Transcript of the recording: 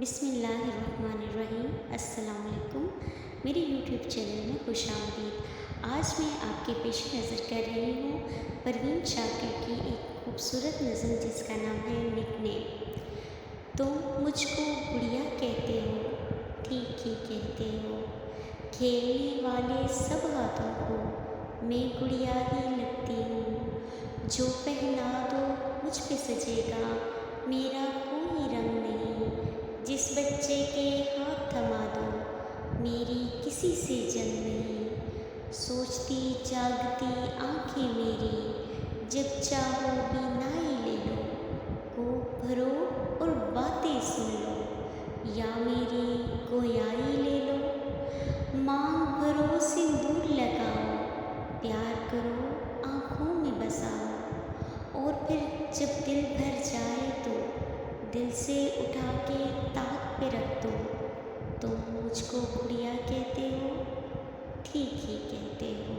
बिस्मिल्लाहिर्रहमानिर्रहीम। अस्सलाम वालेकुम। मेरे यूट्यूब चैनल में खुशामदीद। आज मैं आपके पेश नज़र कर रही हूँ परवीन शाकिर की एक खूबसूरत नज़म जिसका नाम है निकनेम। तुम मुझको गुड़िया कहते हो, ठीक ही कहते हो। खेलने वाले सब हाथों को मैं गुड़िया ही लगती हूँ। जो पहना दो मुझ पे सजेगा, मेरा कोई रंग नहीं। जिस बच्चे के हाथ थमा दो, मेरी किसी से जंग नहीं। सोचती जागती आंखें मेरी, जब चाहो बीनाई ले लो। कोख भरो और बातें सुन लो, या मेरी गोयाई ले लो। मांग भरो सिंदूर लगाओ, प्यार करो आँखों में बसाओ। और फिर जब दिल भर जाए तो दिल से उठा के ताक पे रख दो। तुम मुझको गुड़िया कहते हो, ठीक ही कहते हो।